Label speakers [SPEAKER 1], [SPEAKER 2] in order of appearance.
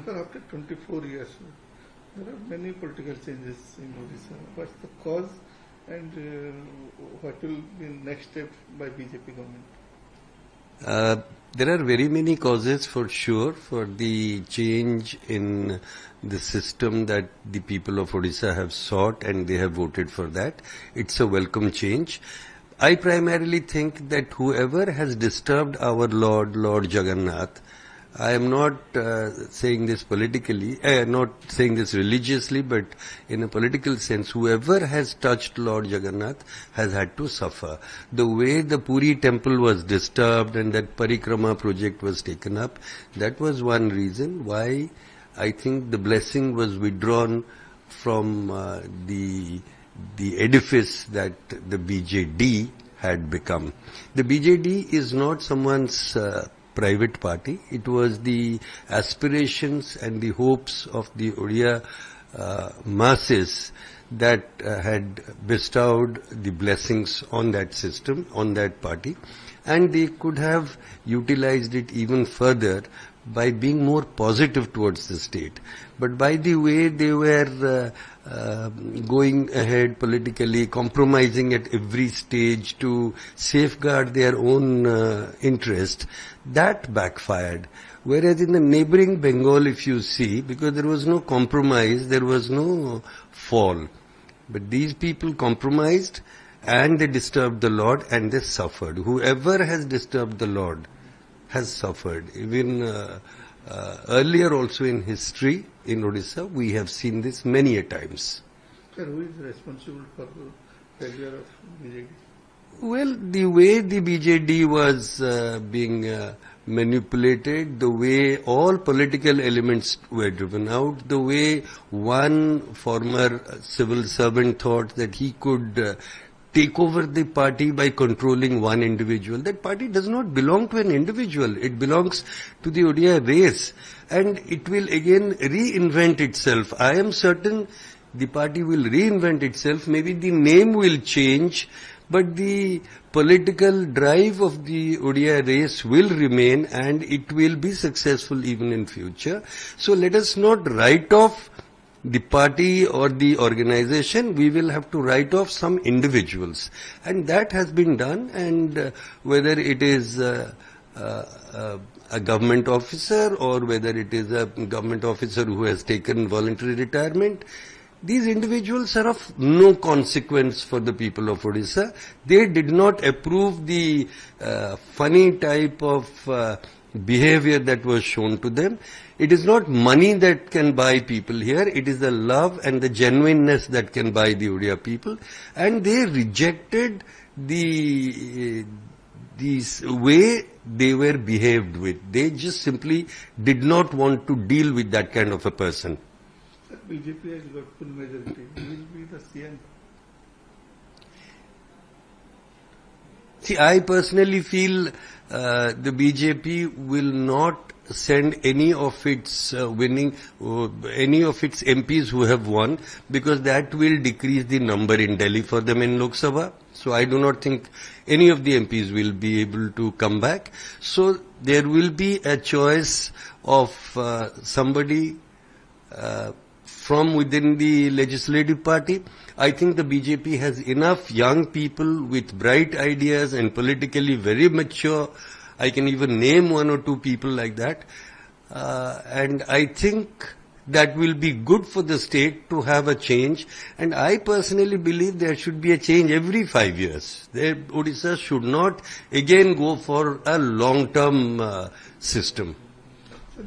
[SPEAKER 1] Sir, after 24 years, there are many political changes in Odisha. What's the cause and what will be next step by BJP government?
[SPEAKER 2] There are very many causes for sure for the change in the system that the people of Odisha have sought, and they have voted for that. It's a welcome change. I primarily think that whoever has disturbed our Lord Jagannath, I am not saying this politically, not saying this religiously, but in a political sense, whoever has touched Lord Jagannath has had to suffer. The way the Puri temple was disturbed and that Parikrama project was taken up, that was one reason why I think the blessing was withdrawn from the edifice that the BJD had become. The BJD is not someone's private party. It was the aspirations and the hopes of the Odia masses that had bestowed the blessings on that system, on that party, and they could have utilized it even further by being more positive towards the state. But by the way they were going ahead politically, compromising at every stage to safeguard their own interest, that backfired. Whereas in the neighboring Bengal, if you see, because there was no compromise, there was no fall. But these people compromised and they disturbed the Lord and they suffered. Whoever has disturbed the Lord has suffered. Even earlier also in history in Odisha, we have seen this many a times.
[SPEAKER 1] Sir, who is responsible for the failure of BJD?
[SPEAKER 2] Well, the way the BJD was being manipulated, the way all political elements were driven out, the way one former civil servant thought that he could take over the party by controlling one individual. That party does not belong to an individual. It belongs to the Odia race. And it will again reinvent itself. I am certain the party will reinvent itself. Maybe the name will change, but the political drive of the Odia race will remain and it will be successful even in future. So let us not write off the party or the organization. We will have to write off some individuals, and that has been done. And whether it is a government officer or whether it is a government officer who has taken voluntary retirement, these individuals are of no consequence for the people of Odisha. They did not approve the funny type of behavior that was shown to them. It is not money that can buy people here. It is the love and the genuineness that can buy the Odia people. And they rejected the way they were behaved with. They just simply did not want to deal with that kind of a person.
[SPEAKER 1] Sir, BJP has got full majority. Who will be the CM?
[SPEAKER 2] See, I personally feel the BJP will not send any of its any of its MPs who have won, because that will decrease the number in Delhi for them in Lok Sabha. So I do not think any of the MPs will be able to come back. So there will be a choice of somebody from within the legislative party. I think the BJP has enough young people with bright ideas and politically very mature. I can even name one or two people like that. And I think that will be good for the state to have a change. And I personally believe there should be a change every 5 years. Odisha should not again go for a long-term system.
[SPEAKER 1] Sir,